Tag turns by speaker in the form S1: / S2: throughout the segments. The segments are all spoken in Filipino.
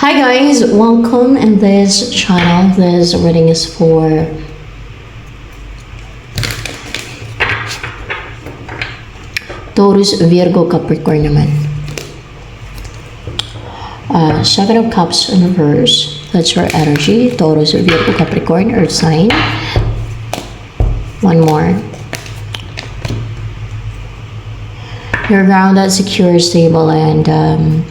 S1: Hi guys, welcome in this channel. This reading is for Taurus, Virgo, Capricorn naman. Seven of Cups in reverse. That's your energy. Taurus, Virgo, Capricorn, Earth sign. One more. You're grounded, secure, stable, and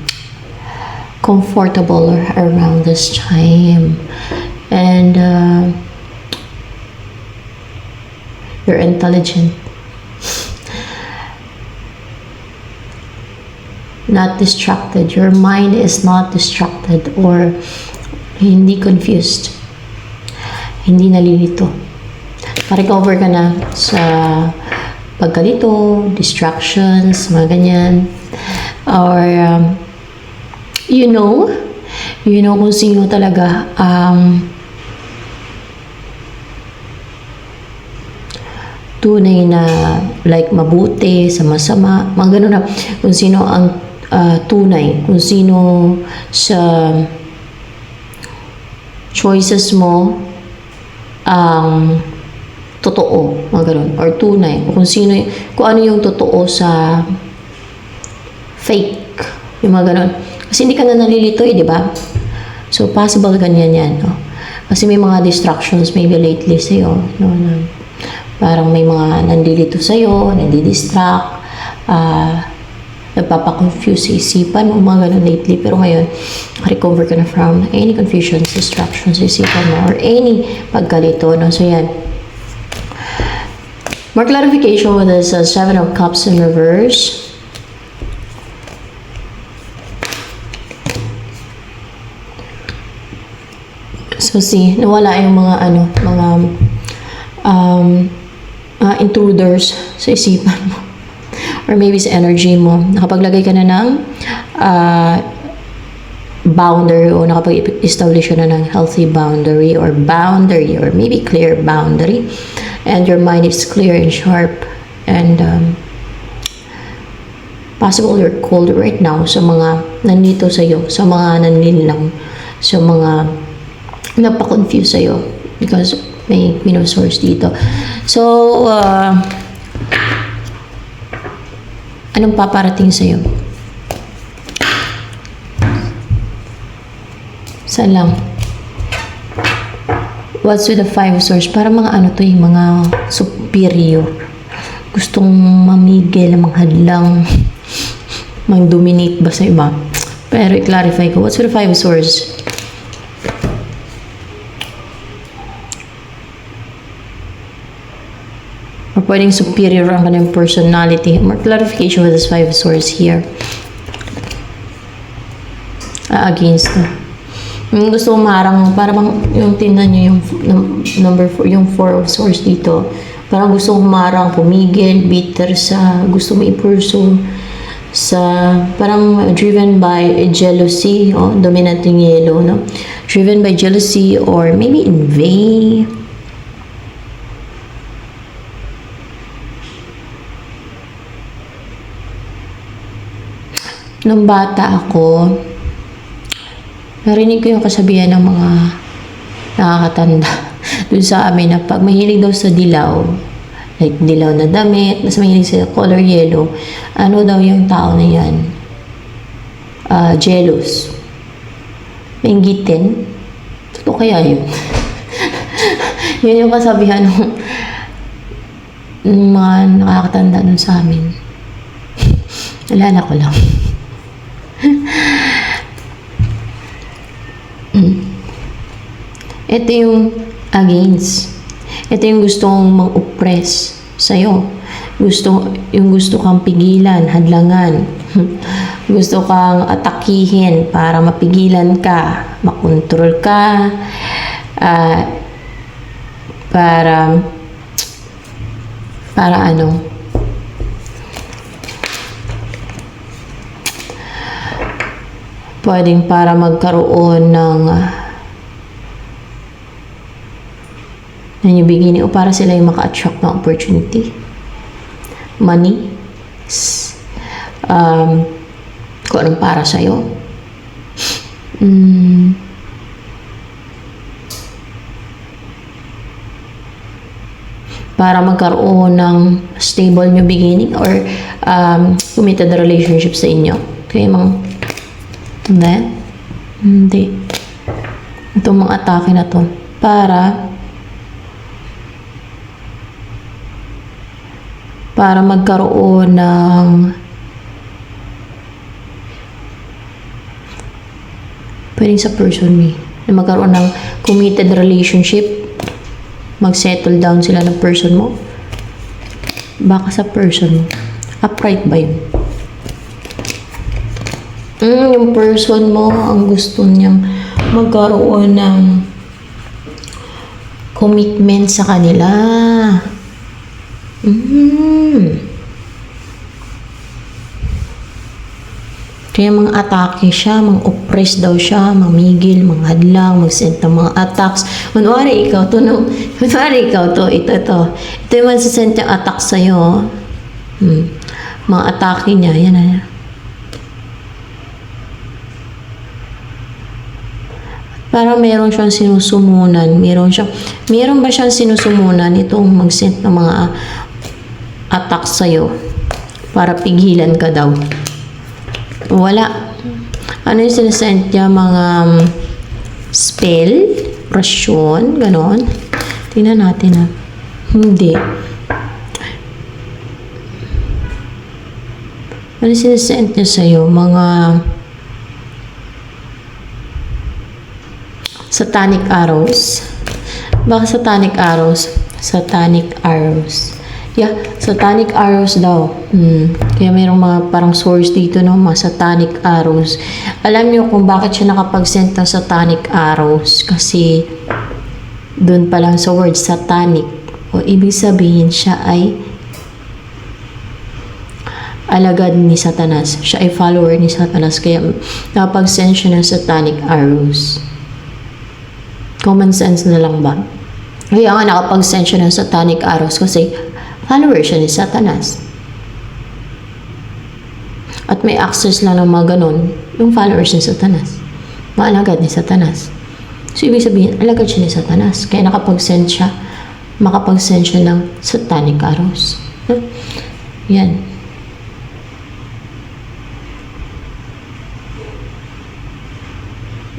S1: comfortable around this time. And you're intelligent. Not distracted. Your mind is not distracted or hindi confused. Hindi nalilito. Pa-recover ka na sa pagkalito, distractions, mga ganyan. Or, you know kung sino talaga tunay na like mabuti, sa masama, mga ganun na. Kung sino ang tunay, kung sino sa choices mo ang totoo, mga ganun, or tunay, kung ano yung totoo sa fake, yung mga ganun. Kasi hindi ka na nalilito di ba? So, possible ganyan yan, no? Kasi may mga distractions maybe lately sa'yo, no? Parang may mga nandilito sa'yo, nandi-distract, nagpapakonfuse sa isipan mo, mga ganun lately. Pero ngayon, recover ka na from any confusions, distractions sa isipan mo, or any pagkalito, no? So, yan. More clarification with this Seven of Cups in reverse. So, see, nawala yung mga intruders sa isipan mo. Or maybe sa energy mo. Nakapaglagay ka na ng boundary o nakapag-establish na ng healthy boundary or maybe clear boundary. And your mind is clear and sharp. And possible you're cold right now sa mga nandito sa'yo, sa mga nanlilang, sa mga napakonfuse sa'yo. Because may Queen of Swords dito. So, anong paparating sa'yo? Saan lang? What's with the Five of Swords? Para mga yung mga superior. Gustong mamigil, manghadlang, mang-dominate ba sa iba? Pero i-clarify ko. What's with the Five of Swords? Or pwedeng superior ang kanyang personality. More clarification with this Five of Swords here. Against the gusto mo marang, parang yung tingnan nyo yung number 4, yung Four of Swords dito. Parang gusto mo marang, pumigil, bitter sa, gusto mo i-pursue sa, parang driven by jealousy, dominant yung yellow, no? Driven by jealousy or maybe envy. Nung bata ako, narinig ko yung kasabihan ng mga nakakatanda dun sa amin na pag mahilig daw sa dilaw, like dilaw na damit, mas mahilig sa color yellow, ano daw yung tao na yan? Jealous. Mainggitin. Totoo kaya yun? Yun yung kasabihan ng mga nakakatanda dun sa amin. Alala ko lang. Ito yung against. Ito yung gustong mang-oppress sa'yo. Yung gusto kang pigilan, hadlangan. Gusto kang atakihin para mapigilan ka, makontrol ka, para ano? Pwedeng para magkaroon ng new beginning o para sila yung maka-attract ng opportunity, money, kung anong para sa'yo. mm, para magkaroon ng stable new beginning or committed relationship sa inyo. Okay, hindi. Hindi. Itong mga atake na to. Para magkaroon ng pwedeng sa person me na magkaroon ng committed relationship, mag-settle down sila ng person mo. Baka sa person mo. Upright ba yun? Yung person mo, ang gusto niyang magkaroon ng commitment sa kanila. Kaya mga atake siya, mga oppress daw siya, mamigil, mga hadlang, mag-send ng mga attacks. Kunwari ikaw to, no? Kunwari ikaw to, ito. Ito yung masasend yung attack sa'yo. Mga atake niya, yan na. Parang meron siyang sinusumunan. Meron ba siyang sinusumunan itong mag-send ng mga attacks sa'yo para pigilan ka daw? Wala. Ano yung sinasend niya? Mga spell? Rasyon? Ganon? Tingnan natin ha. Hindi. Ano yung sinasend niya sa'yo? Mga satanic arrows. Baka satanic arrows. Satanic arrows. Yeah, satanic arrows daw. Kaya mayroong mga parang source dito, no? Mga satanic arrows. Alam niyo kung bakit siya nakapag-send ng satanic arrows? Kasi doon pa lang sa word satanic. O ibig sabihin siya ay alagad ni Satanas. Siya ay follower ni Satanas. Kaya nakapag-send siya ng satanic arrows. Common sense na lang ba? Kaya nga nakapag-send siya ng satanic arrows kasi follower siya ni Satanas. At may access lang ng mga ganun, yung followers ni Satanas. Mga alagad ni Satanas. So, ibig sabihin, alagad siya ni Satanas. Kaya makapag-send siya ng satanic arrows. Yan.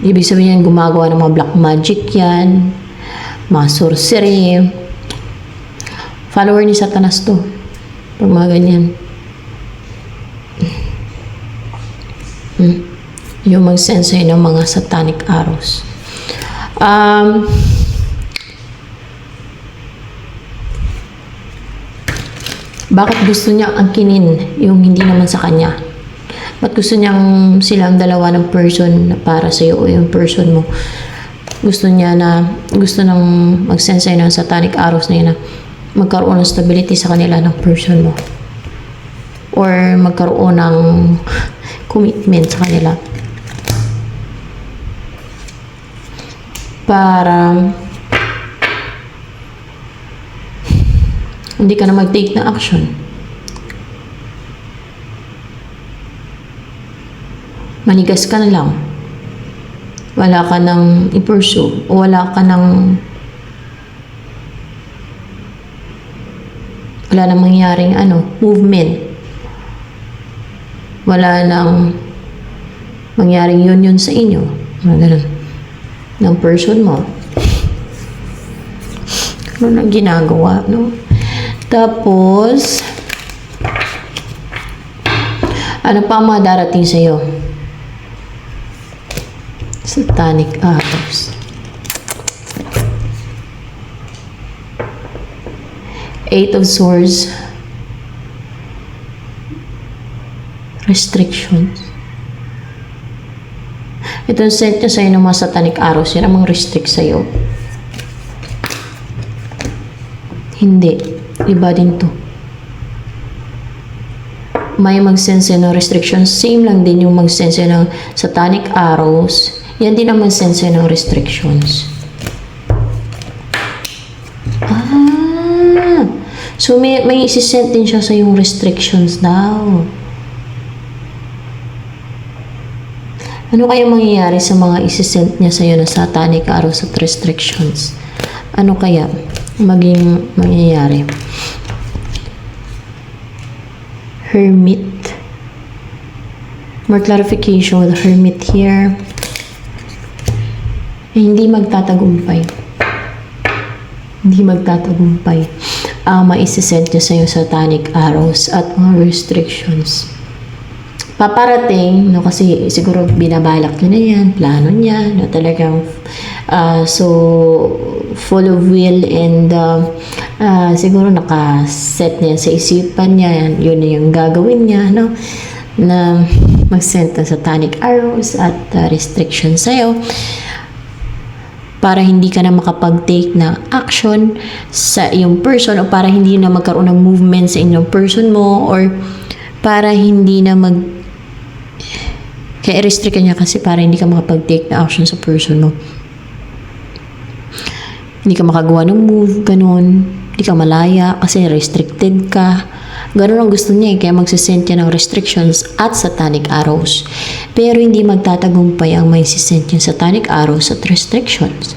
S1: Ibig sabihin yan, gumagawa ng mga black magic yan, mga sorcery. Follower ni Satanas to. Pag mga ganyan. Yung mag-send sa'yo ng mga satanic arrows. Bakit gusto niya angkinin yung hindi naman sa kanya? Ba't gusto niyang silang dalawa ng person na para sa'yo o yung person mo? Gusto nang mag-send sa'yo ng satanic arrows na yun na magkaroon ng stability sa kanila ng person mo. Or magkaroon ng commitment sa kanila. Para hindi ka na mag-take ng action. Manigas ka na lang. Wala ka nang i-pursue. O wala nang mangyaring movement. Wala nang mangyaring union sa inyo. Ganun. Ng person mo. Ano nang ginagawa, no? Tapos, ano pa ang mga darating sa'yo? Satanic arrows. 8 of Swords. Restrictions. Ito sent niya sa'yo ng mga satanic arrows. Yan ang mga restrict sa'yo. Hindi. Iba din to. May mag-send sa'yo ng restrictions. Same lang din yung mag-send sa'yo ng satanic arrows. Yan din ang mag-send sa'yo ng restrictions. So, may isi-send din siya sa yung restrictions daw. Ano kaya mangyayari sa mga isisend niya sa'yo na satanic arrows at restrictions? Ano kaya maging mangyayari? Hermit. More clarification with Hermit here. Hindi magtatagumpay. Hindi magtatagumpay. Maisisend niya sa'yo satanic arrows at mga restrictions. Paparating, no, kasi siguro binabalak niya na yan, plano niya, na talagang so full of will and siguro nakaset niya sa isipan niya, yun na yung gagawin niya, no, na mag-send ng satanic arrows at restrictions sa'yo para hindi ka na makapag-take ng action sa iyong person o para hindi na magkaroon ng movement sa inyong person mo or para hindi na kaya i-restrict niya kasi para hindi ka makapag-take na action sa person mo. Hindi ka makagawa ng move, ganun. Hindi ka malaya kasi restricted ka. Ganun ang gusto niya kaya magsisend niya ng restrictions at satanic arrows. Pero hindi magtatagumpay ang may sisend yung satanic arrows at restrictions.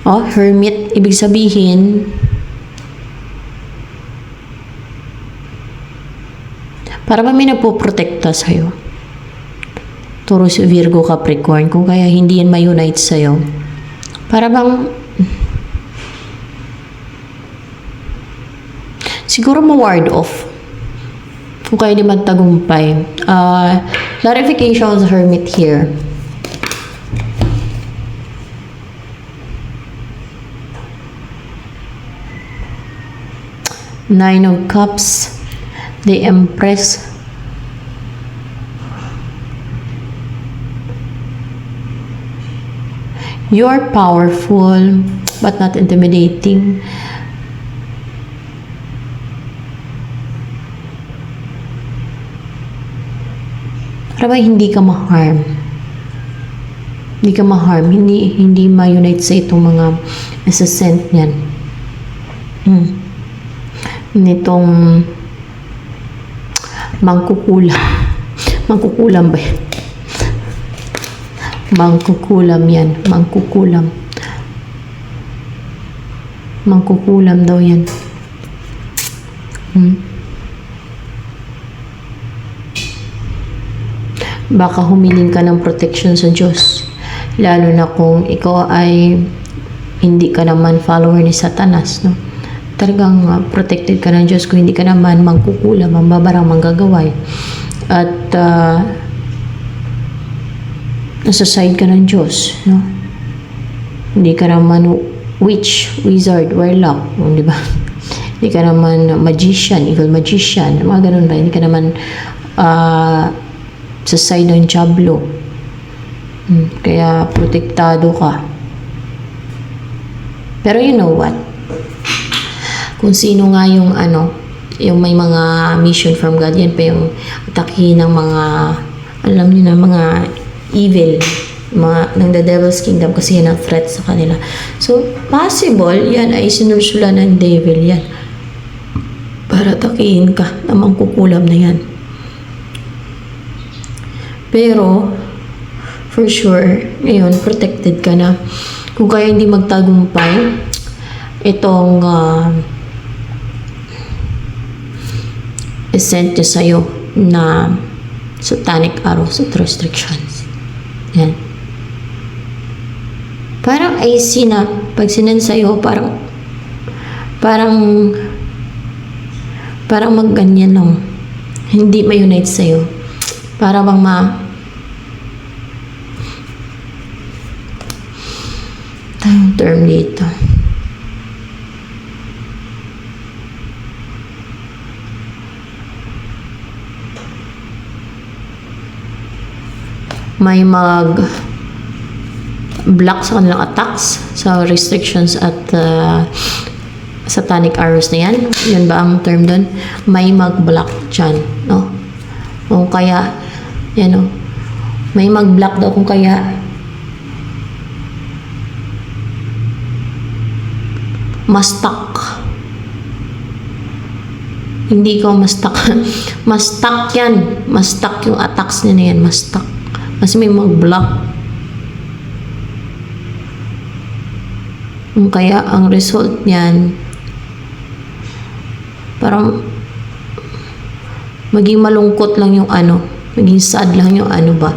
S1: Hermit, ibig sabihin, para ba may nagpoprotekta sa'yo? Taurus, Virgo, Capricorn, kung kaya hindi yan ma-unite sa'yo. Para bang siguro ma-ward off. Kung kaya di magtagumpay. Clarification of the Hermit here. Nine of Cups. The Empress. You're powerful but not intimidating. Para ba hindi ka ma-harm? Hindi ka ma-harm. Hindi ma-unite sa itong mga assistant niyan. Nitong mangkukulam. Mangkukulam ba yan? Mangkukulam yan. Mangkukulam. Mangkukulam daw yan. Baka humiling ka ng protection sa Diyos. Lalo na kung ikaw ay hindi ka naman follower ni Satanas, no? Talagang protected ka ng Diyos kung hindi ka naman mangkukulam, mambabarang, manggagaway. At nasa side ka ng Diyos, no? Hindi ka naman witch, wizard, warlock, di ba? Hindi ka naman magician, evil magician, mga ganun ba? Hindi ka naman sa side ng Diablo. Kaya protektado ka. Pero you know what? Kung sino nga yung yung may mga mission from God, yan pa yung atake ng mga, alam niyo na, mga evil, mga ng the devil's kingdom kasi yan ang threat sa kanila. So, possible, yan ay sinursula ng devil yan. Para atakihin ka na mangkukulam na yan. Pero, for sure, ngayon, protected ka na. Kung kaya hindi magtagumpay, itong isent niya sa'yo na satanic arrows at restrictions. Yan. Parang I see na pag sinend sa'yo, parang magganyan lang. Hindi ma-unite sa'yo. Para bang tayong term dito. May block sa kanilang attacks, sa restrictions at satanic arrows na yan. Yun ba ang term doon? May mag-block dyan, no? O kaya, yan, no? May mag-block daw kung kaya ma-stuck. Hindi ko ma-stuck. Ma-stuck yan. Ma-stuck yung attacks niya na yan. Ma-stuck. Kasi may mag-block. Kaya ang result niyan, parang maging malungkot lang yung ano, maging sad lang yung ano ba.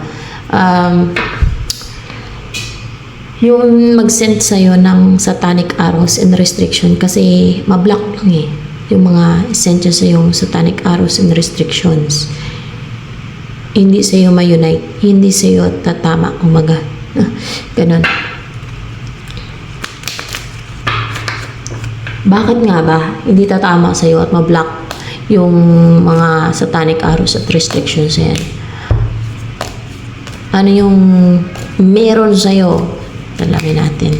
S1: Yung mag-send sa'yo ng satanic arrows and restriction kasi mablock lang yung mga send sa yung satanic arrows and restrictions. Hindi sa'yo ma-unite, hindi sa'yo tatama, umaga. Ganon. Bakit nga ba hindi tatama sa'yo at mablock yung mga satanic arrows at restrictions yan? Ano yung meron sa'yo? Talangin natin.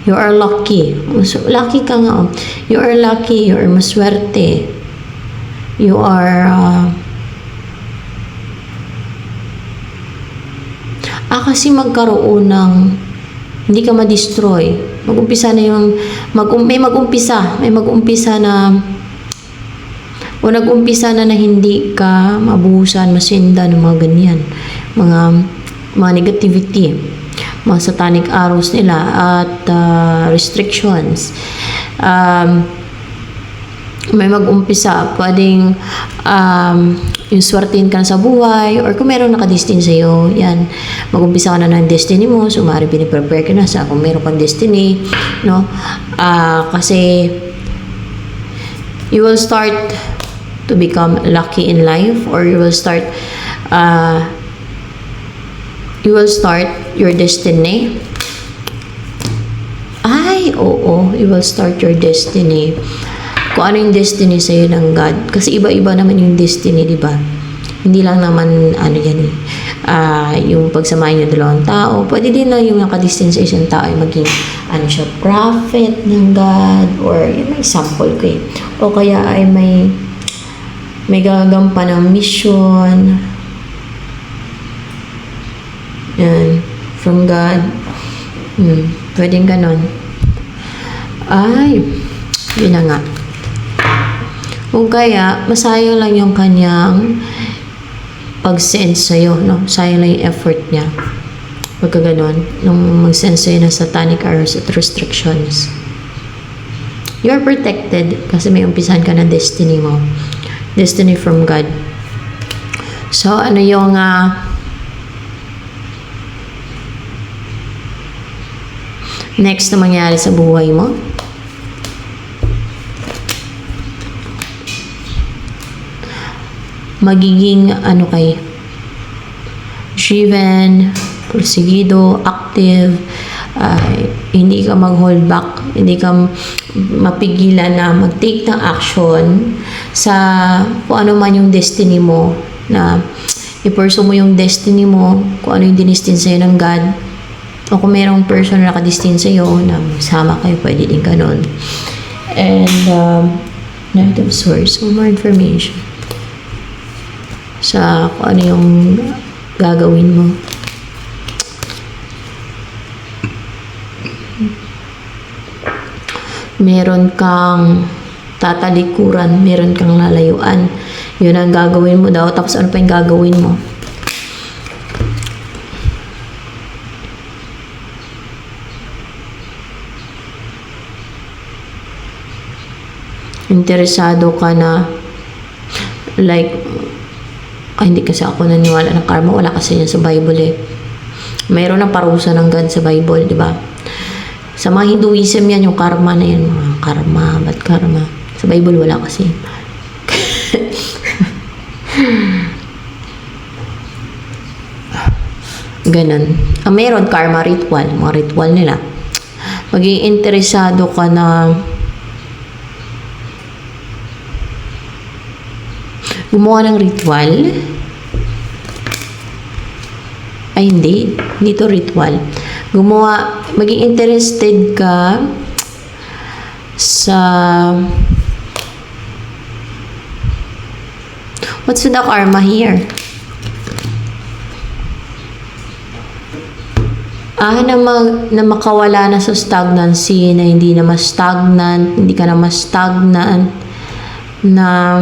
S1: You are lucky. Lucky ka nga. You are lucky. You are maswerte. You are kasi magkaroon ng hindi ka ma-destroy. Mag-umpisa na yung may mag-umpisa na o nag-umpisa na hindi ka mabuhusan, masinda ng mga ganyan, mga negativity, mga satanic arrows nila at restrictions. May mag-umpisa, pwedeng yung swertein ka na sa buhay, or kung meron nakadestin sa'yo, yan, mag-umpisa ka na ng destiny mo, so maaari piniprepare ka na sa kung meron kang destiny, no? Kasi you will start to become lucky in life, or you will start your destiny. You will start your destiny. Kung ano yung destiny sa'yo ng God. Kasi iba-iba naman yung destiny, di ba? Hindi lang naman, yung pagsamahin yung dalawang tao. Pwede din na yung nakadestin sa isang tao ay maging, siya, prophet ng God, or yun, may sample ko o kaya ay may gagampan ng mission. Yan. From God. Pwedeng ganon. Yun na nga. Kung kaya, masayang lang yung kanyang pag-send sa'yo, no? Sayang lang yung effort niya. Pagka ganon, nung mag-send sa'yo ng satanic arrows at restrictions. You're protected kasi may umpisahan ka ng destiny mo. Destiny from God. So, ano yung next na mangyari sa buhay mo? Magiging driven, porsigido, active, hindi ka mag-hold back, hindi ka mapigilan na mag-take ng action sa kung ano man yung destiny mo, na i-pursue mo yung destiny mo, kung ano yung dinestin sa'yo ng God, o kung merong person na nakadestin sa'yo na sama kayo, pwede din ganun. And Knight of Swords, more information sa kung ano yung gagawin mo. Meron kang tatalikuran, meron kang lalayuan. Yun ang gagawin mo daw. Tapos ano pa yung gagawin mo? Interesado ka na hindi kasi ako naniwala ng karma. Wala kasi yan sa Bible Mayroon ng parusa ng God sa Bible, di ba? Sa mga Hinduism yan, yung karma na yan. Karma, bad karma. Sa Bible, wala kasi. Ganon. Mayroon karma ritual. Mga ritual nila. Maging interesado ka na gumawa ng ritual. Hindi to ritual. Maging interested ka sa what's the karma here? Na makawala na sa stagnancy, na hindi na mas stagnant, hindi ka na mas stagnant, na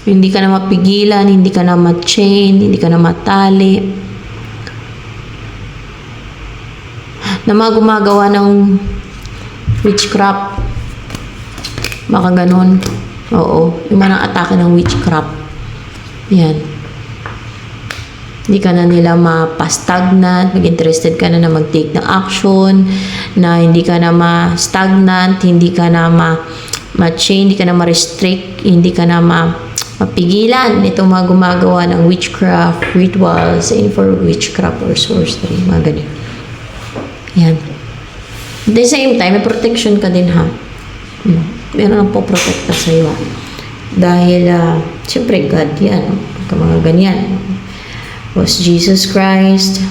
S1: Hindi ka na mapigilan, hindi ka na ma-chain, hindi ka na matali. Na mga gumagawa ng witchcraft. Baka ganun. Oo. Yung mga atake ng witchcraft. Yan. Hindi ka na nila mapastagnant, mag-interested ka na mag-take ng action, na hindi ka na ma-stagnant, hindi ka na ma-chain, hindi ka na ma-restrict, hindi ka na mapigilan itong mga gumagawa ng witchcraft, rituals, for witchcraft or sorcery, mga ganyan. Yan. At the same time, may protection ka din, ha? Meron ang po-protekta sa'yo. Dahil, siyempre, God yan. Mga ganyan. Was Jesus Christ.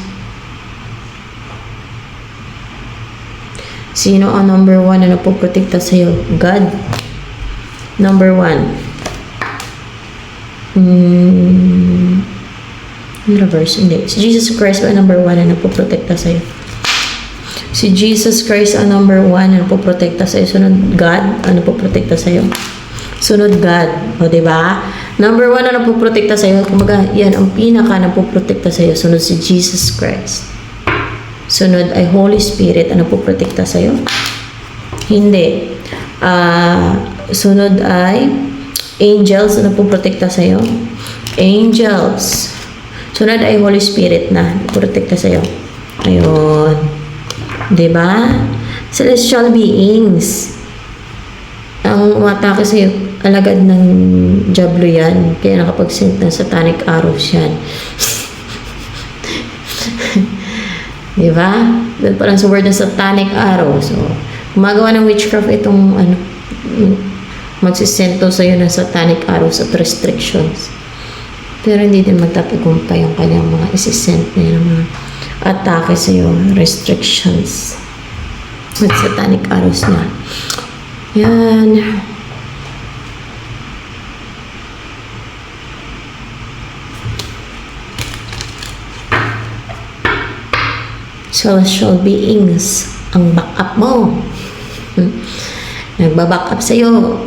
S1: Sino ang number 1 na napoprotekta sa'yo? God. Number 1. Reverse. Hindi. Si Jesus Christ ang number 1 na napoprotekta sa'yo. Si Jesus Christ ang number 1 na napoprotekta sa'yo. Sunod God ang napoprotekta sa'yo. Sunod God. O, diba? Number 1 na napoprotekta sa'yo. Kumbaga, yan ang pinaka napoprotekta sa'yo. Sunod si Jesus Christ. Sunod ay Holy Spirit ang napoprotekta sa'yo. Hindi. Sunod ay angels ang napoprotekta sa'yo. Angels. Sunod ay Holy Spirit na napoprotekta sa'yo. Ayun. Diba? Celestial beings. Ang umatake sa'yo, alagad ng Diablo yan. Kaya nakapag-send ng satanic arrows yan. Diba? Doon parang sa word ng satanic arrows. So, gumagawa ng witchcraft itong magsisento sa'yo ng satanic arrows at restrictions. Pero hindi din magtatagumpay yung kanyang mga isisent na yun, mga atake sa'yo, restrictions at satanic arrows na. Yan. Celestial beings ang backup mo. Nagbaback up sa'yo.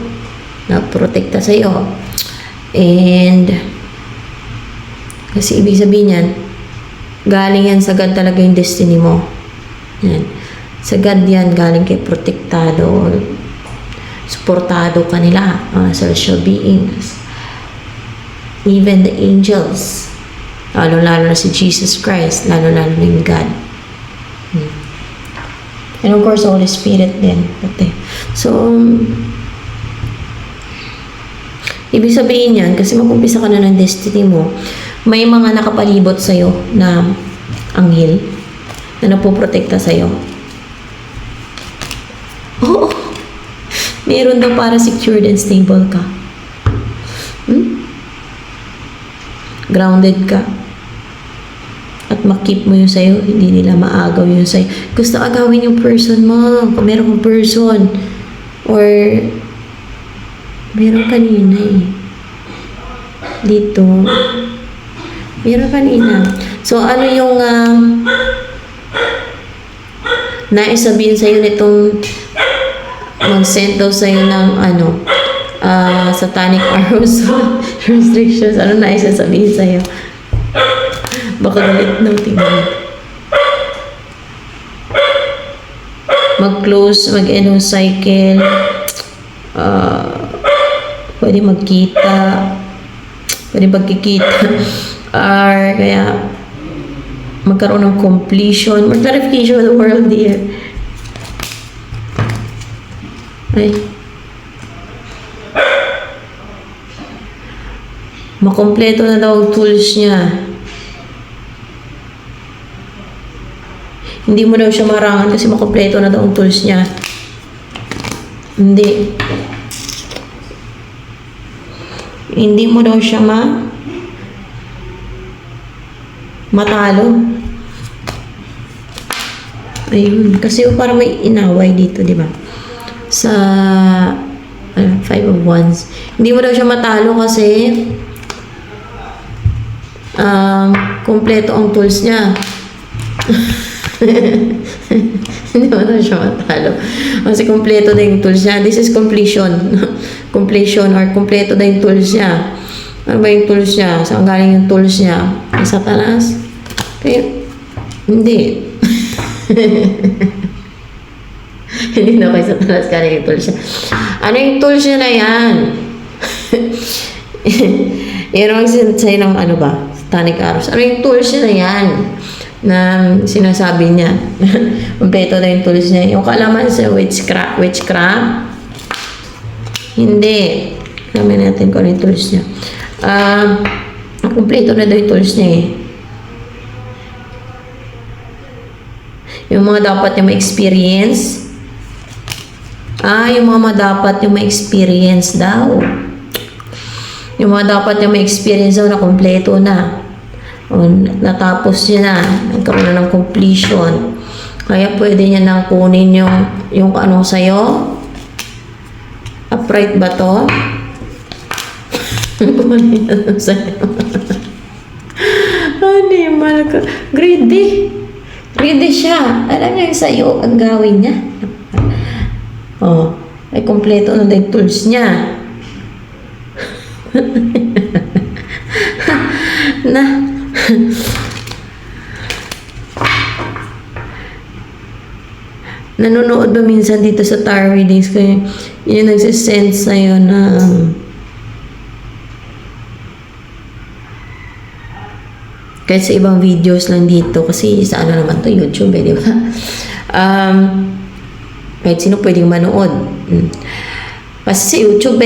S1: Nagprotekta sa'yo. And kasi ibig sabihin yan, galing yan sa God talaga yung destiny mo. Yan. Sa God yan, galing kay protektado. Suportado ka nila, mga celestial beings. Even the angels. Lalo-lalo na si Jesus Christ. Lalo-lalo na yung God. And of course, Holy Spirit din. So, ibig sabihin yan, kasi mag-umpisa ka na ng destiny mo, may mga nakapalibot sa'yo na anghel na napoprotekta sa'yo. Oo. Meron daw para secured and stable ka. Grounded ka. At makip mo yung sa'yo, hindi nila maagaw yung sa'yo. Gusto agawin yung person mo. Kung meron kang person. Or, meron kanina eh. Dito. Meron kanina. So, ano yung naisabihin sa'yo nitong mag-send daw sa'yo ng satanic arrows restrictions. Ano naisasabihin sa'yo? Baka galit na, tingnan. Mag-close, mag-end ng cycle. Pwede magkita. Pwede magkikita. Or kaya magkaroon ng completion or clarification of the world here. Ay. Makompleto na daw ang tools niya. Hindi mo daw siya marangan kasi makompleto na daw ang tools niya. Hindi. Hindi mo daw siya matalo. Ayun. Kasi parang may inaway dito, di ba? Sa Five of Wands. Hindi mo daw siya matalo kasi kompleto ang tools niya. Hindi mo daw siya matalo. Kasi kompleto na yung tools niya. This is completion. completion or kompleto na yung tools niya. Ano ba yung tools niya? Saan galing yung tools niya? Kay Satanas? Hindi. Hindi na kay Satanas galing yung tools niya. Ano yung tools niya na yan? Yan ang sa'yo ng ano ba? Satanic arrows. Ano yung tools niya na yan? Na sinasabi niya. Kompleto na yung tools niya. Yung kalaman sa witchcraft? Hindi. Alamin natin kung ano yung tools niya. Kompleto na daw yung tools niya eh. Yung mga dapat yung ma-experience. Yung mga dapat yung ma-experience daw. Yung mga dapat yung ma-experience daw na kompleto na. O, natapos niya na. Nagkaroon na ng completion. Kaya pwede niya nang kunin yung ano sa'yo. Upright ba to? Kumanin na sa'yo. Hindi, mahal ka. Greedy. Greedy siya. Alam niya yung sa'yo, ang gawin niya. Ay kompleto na yung tools niya. Nanonood ba minsan dito sa tarot readings ko yung nagsisend sa'yo na kahit sa ibang videos lang dito kasi sa ano naman to YouTube di ba? Kahit sino pwedeng manood kasi sa YouTube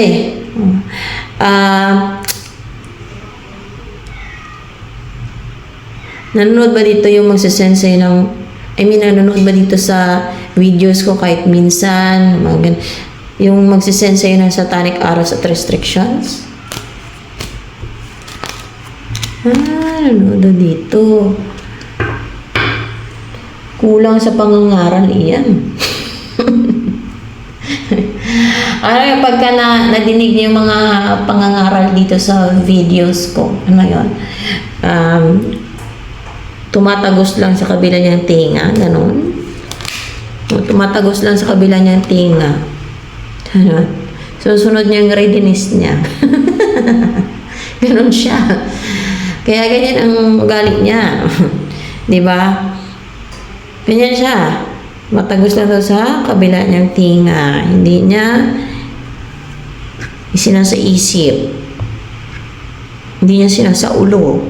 S1: nanonood ba dito yung magsasend sa'yo ng nanonood ba dito sa videos ko kahit minsan yung magsasend sa'yo ng satanic arrows at restrictions? Nanonood dito. Kulang sa pangangaral iyan. Pagka nadinig niyo yung mga pangangaral dito sa videos ko, ano yun? Tumatagos lang sa kabila niyang tinga, ganun. Tumatagos lang sa kabila niyang tinga. Ganun. Susunod niya yung readiness niya. Ganun siya. Kaya ganyan ang galit niya. Di ba? Ganyan siya. Matagos lang daw sa kabila niyang tinga. Hindi niya isinasa isip. Hindi niya sinasa ulo.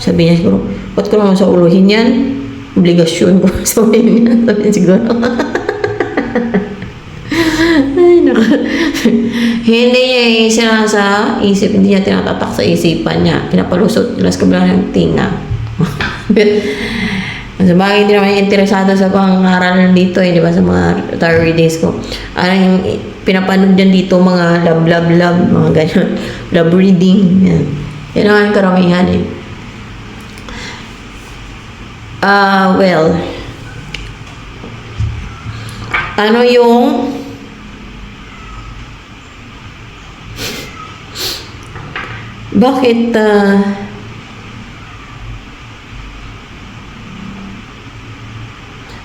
S1: Sabi niya siguro, ba't ko naman sa uluhin yan? Obligasyon ko. Sabi niya. Sabi niya siguro. Ay, naku. Hindi niya isinasa isip. Hindi niya tinatatak sa isipan niya. Pinapalusot nila sa kabila ng tinga. Sa bagay, hindi naman interesado sa pangaral dito, di ba, sa mga tarot readings ko. Yung pinapanood dyan dito, mga love, mga ganyan. Love reading. Yan. Yan naman karamihan well, ano yung bakit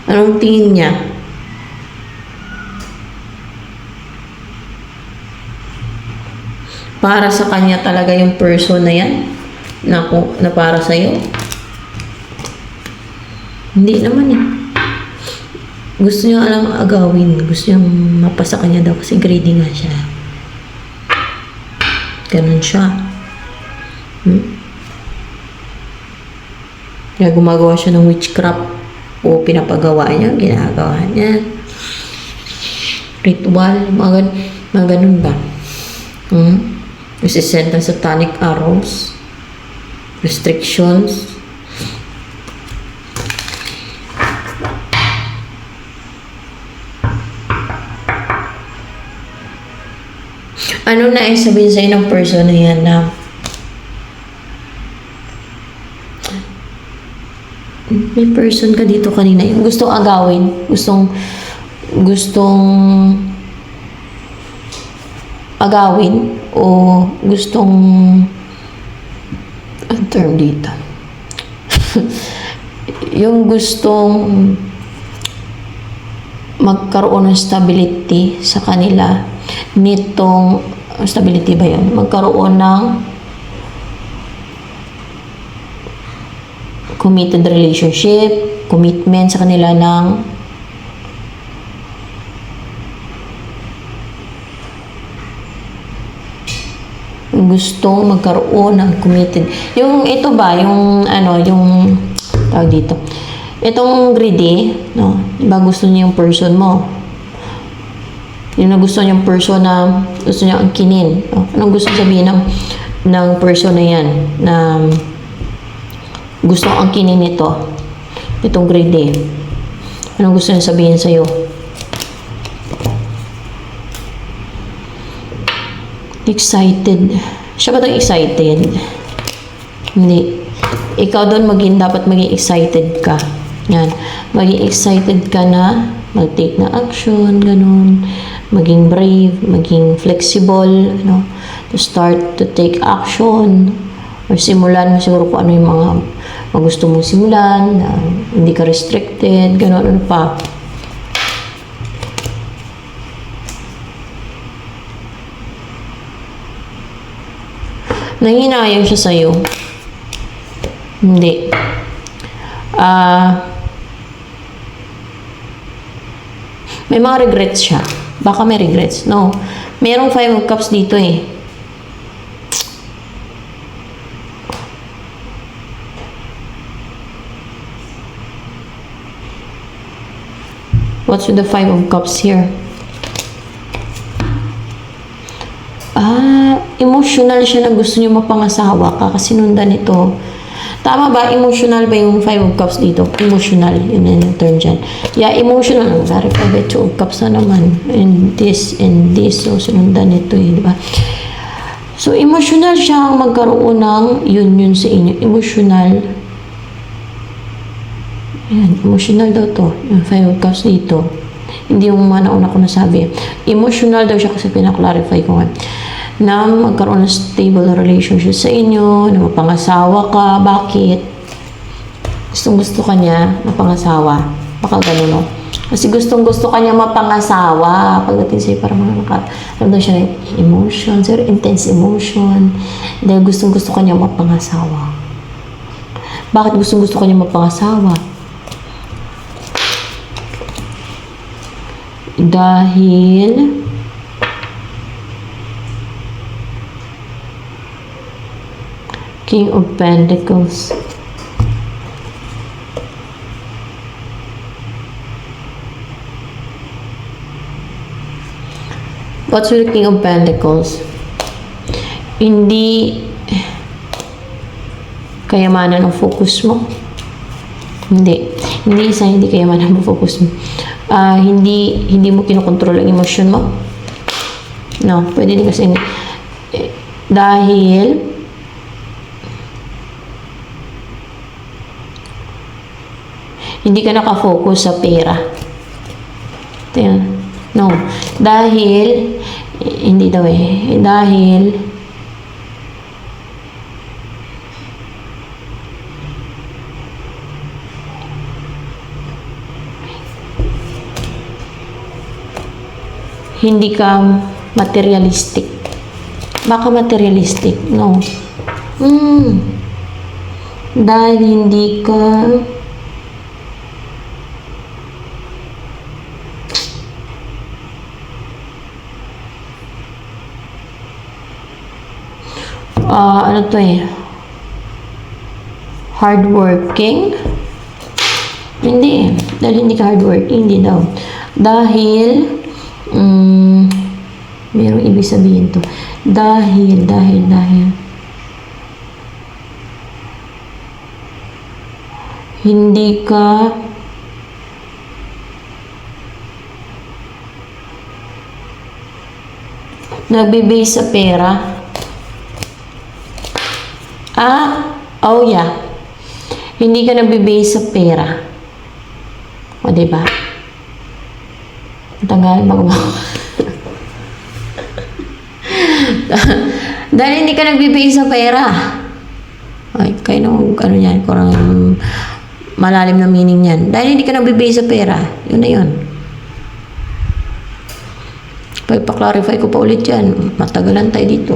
S1: anong tingin niya? Para sa kanya talaga yung person na yan? Na para sa'yo? Hindi naman Gusto niya alam agawin. Gusto niya mapasa kanya daw kasi greedy nga siya. Ganun siya. Kaya gumagawa siya ng witchcraft o pinapagawa niya, ginagawa niya. Ritual, mga ganun ba? Isisend ng satanic arrows, restrictions. Ano na sabihin sa'yo ng person na yan na may person ka dito kanina yung gustong agawin, gustong agawin o gustong ang term dito yung gustong magkaroon ng stability sa kanila nitong, stability ba yun? Magkaroon ng committed relationship, commitment sa kanila ng gustong magkaroon ng committed. Yung ito ba, yung ano, yung tawag dito. Itong greedy, no? Diba gusto niya yung person mo? Yung na gusto niyang person na gusto niya angkinin. No? Anong gusto sabihin ng person na yan na gusto angkinin nito? Itong greedy. Anong gusto niya sabihin sa'yo? Excited. Siya ba itong excited? Hindi. Ikaw doon dapat maging excited ka. Yan. Maging excited ka na mag-take na action, ganun. Maging brave, maging flexible, no? To start to take action. Or simulan mo siguro kung ano yung mga gusto mong simulan, na hindi ka restricted, ganun, ano pa. Nanghinayang siya sa'yo. Hindi. May mga regrets siya. Baka may regrets. No. Merong 5 of Cups dito eh. What's with the 5 of Cups here? Emotional siya na gusto niyo mapangasawa ka kasi sinundan ito. Tama ba? Emotional ba yung 5 of Cups dito? Emotional. Yun yung term dyan. Yeah, emotional. Very 5 of Cups na naman. And this. So, sinundan ito eh. Diba? So, emotional siya magkaroon ng union sa inyo. Emotional. Ayan, emotional daw to. Yung 5 of Cups dito. Hindi yung nauna ko nasabi. Emotional daw siya kasi pinaklarify ko nga. Na magkaroon ng stable relationship sa inyo, na mapangasawa ka. Bakit? Gustong-gusto ka niya mapangasawa. Baka gano'n, no? Kasi gustong-gusto ka niya mapangasawa. Pagdating sa'yo, parang nakaramdam siya ng emotion, very intense emotion. Dahil gustong-gusto ka niya mapangasawa. Bakit gustong-gusto ka niya mapangasawa? Dahil King of Pentacles. What's with the King of Pentacles? Hindi kayamanan ang focus mo. Hindi kayamanan ang focus mo. Hindi mo kinokontrol ang emosyon mo. No, pwede din kasi dahil hindi ka nakafocus sa pera. No. Dahil, hindi daw eh. Dahil, hindi ka materialistic. Baka materialistic. No. Dahil hindi ka ano to eh, hardworking? Hindi eh. Dahil hindi ka hardworking, hindi daw. Dahil, mayroong ibig sabihin to. Dahil. Hindi ka nagbe-base sa pera. Oh yeah. Hindi ka nagbe-base sa pera. O, diba? Tagal, bago. Dahil hindi ka nagbe-base sa pera. Ay, kayo nung, ano yan, kurang malalim na meaning yan. Dahil hindi ka nagbe-base sa pera. Yun na yun. Pagpa-clarify ko pa ulit yan, matagalan tayo dito.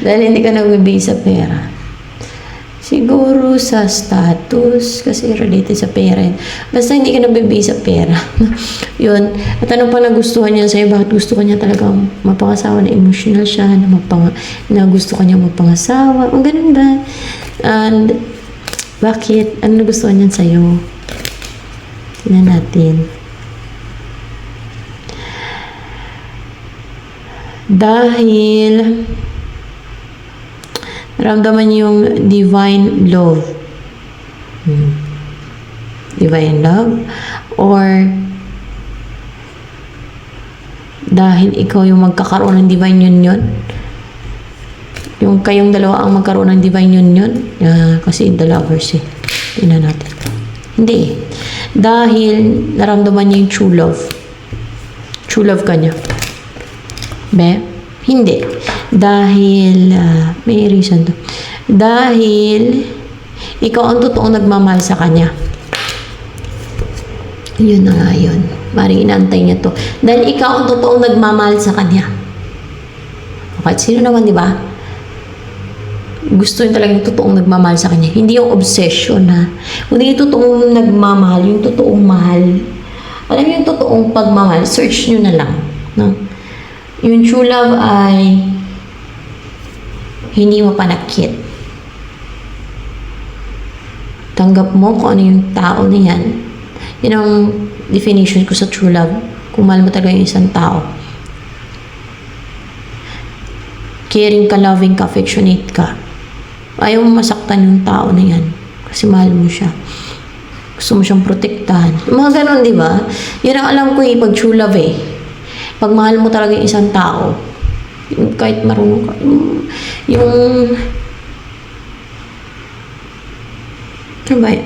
S1: Dahil hindi ka nagbibigay sa pera. Siguro sa status, kasi related sa parent. Basta hindi ka nabibigay sa pera. Yun. At ano pa nagustuhan niya sa'yo? Bakit gusto ka niya talagang mapangasawa, na emotional siya, na gusto ka niya mapangasawa? Ang ganun ba? And bakit? Ano nagustuhan niya sa'yo? Tingnan natin. Dahil naramdaman niyo yung divine love. Divine love. Or dahil ikaw yung magkakaroon ng divine union. Yung kayong dalawa ang magkaroon ng divine union. Kasi the lovers eh. Tingnan natin. Hindi. Dahil naramdaman niya yung true love. True love ka niya. Be? Hindi. Dahil, may reason to. Dahil, ikaw ang totoong nagmamahal sa kanya. Yun na nga yun. Maring inaantay niya to. Dahil ikaw ang totoong nagmamahal sa kanya. Okay, sino naman, di ba? Gusto yun talagang totoong nagmamahal sa kanya. Hindi yung obsession, ha? Hindi yung totoong nagmamahal, yung totoong mahal. Alam niyo yung totoong pagmamahal, search nyo na lang. No? Yung true love ay hindi mo panakit. Tanggap mo kung ano yung tao na yan. Yun ang definition ko sa true love. Kung mahal mo talaga yung isang tao. Caring ka, loving ka, affectionate ka. Ayaw mo masaktan yung tao na yan. Kasi mahal mo siya. Gusto mo siyang protektahan. Mga ganon, di ba? Yan ang alam ko pag true love eh. Pag mahal mo talaga yung isang tao, kahit marunong ka, ano ba yun?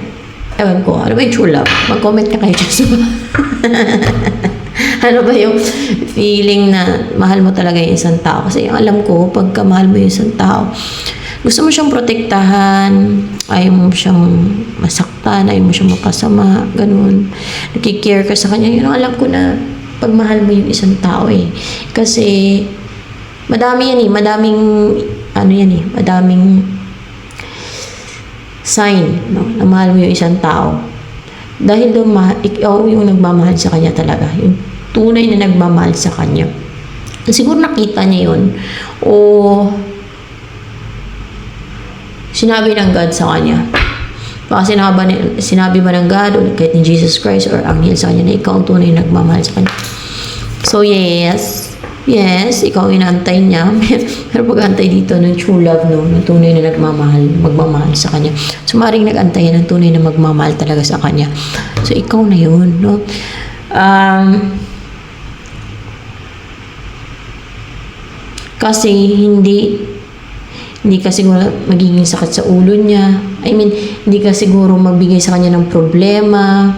S1: Ewan ko, ano ba yung true love? Mag-comment ka kayo dyan. Ano ba yung feeling na mahal mo talaga yung isang tao? Kasi yung alam ko, pagka mahal mo yung isang tao, gusto mo siyang protektahan, ayaw mo siyang masaktan, ayaw mo siyang mapasama, ganun. Nakikare ka sa kanya. Yun ang alam ko na pagmahal mo yung isang tao eh. Kasi, madami yan eh. Madaming sign, no? Na mahal mo yung isang tao. Dahil doon, ikaw yung nagmamahal sa kanya talaga. Yung tunay na nagmamahal sa kanya. Siguro nakita niya yun. O, sinabi ng God sa kanya. Baka sinabi ba ng God o kahit ni Jesus Christ or anghel sa kanya na ikaw ang tunay na nagmamahal sa kanya. So, yes, ikaw inaantay niya. Pero pag-antay dito ng true love, no, ng tunay na magmamahal sa kanya. So, maring nag-antay ng tunay na magmamahal talaga sa kanya. So, ikaw na yun, no? Kasi hindi ka siguro magiging sakit sa ulo niya. Hindi ka siguro magbigay sa kanya ng problema.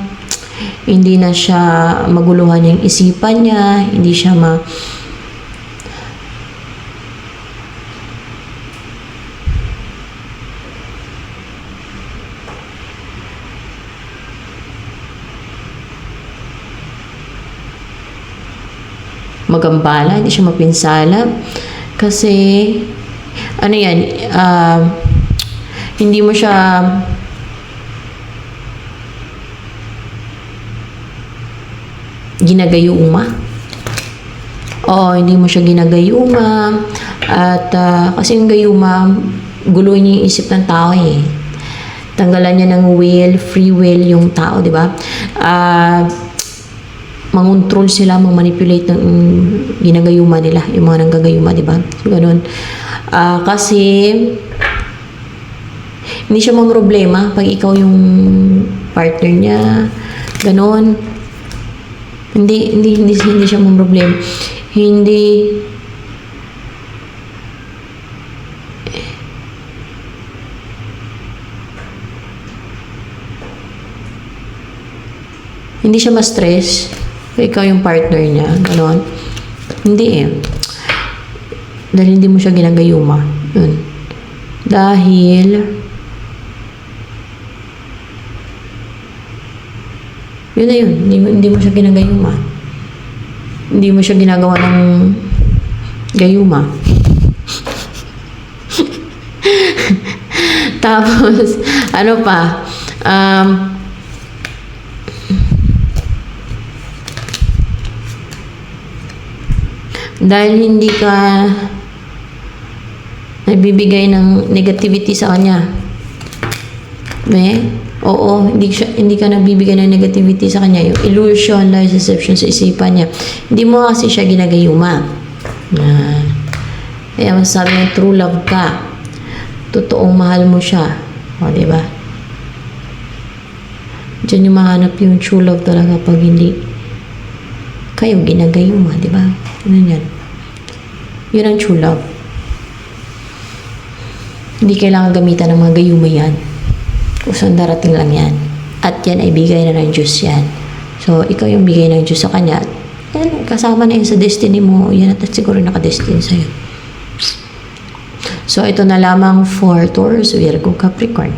S1: Hindi na siya maguluhan yung isipan niya. Hindi siya magambala, hindi siya mapinsala. Kasi ano yan, hindi mo siya ginagayuma. Hindi mo siya ginagayuma. At kasi yung gayuma, guluhin niya yung isip ng tao eh. Tanggalan niya ng free will yung tao, di ba? Mangontrol sila, manipulate ng ginagayuma nila, yung mga nanggagayuma, di ba? So, ganun. Kasi hindi siya problema pag ikaw yung partner niya, ganun. Hindi siya problema. Hindi siya ma-stress kung ikaw yung partner niya, gano'n. Hindi eh. Dahil hindi mo siya ginagayuma. Yun. Dahil Yun na yun. Hindi mo siya ginagayuma. Hindi mo siya ginagawa ng gayuma. Tapos, ano pa? Dahil hindi ka nagbibigay ng negativity sa kanya. Oo, hindi ka nagbibigay ng negativity sa kanya. Yung illusion, lies, deception sa isipan niya. Hindi mo kasi siya ginagayuma. Kaya masasabi ng true love ka. Totoong mahal mo siya. O, diba? Diyan yung mahanap yung true love talaga pag hindi kayo ginagayuma, diba? Ano yan? Yun ang true love. Hindi kailangan gamitan ng mga gayuma yan. Kusang darating lang yan. At yan ay bigay na ng Diyos yan. So, ikaw yung bigay ng Diyos sa Kanya. Yan, kasama na yun sa destiny mo. Yan at siguro nakadestiny sa'yo. So, ito na lamang for Taurus, Virgo, Capricorn.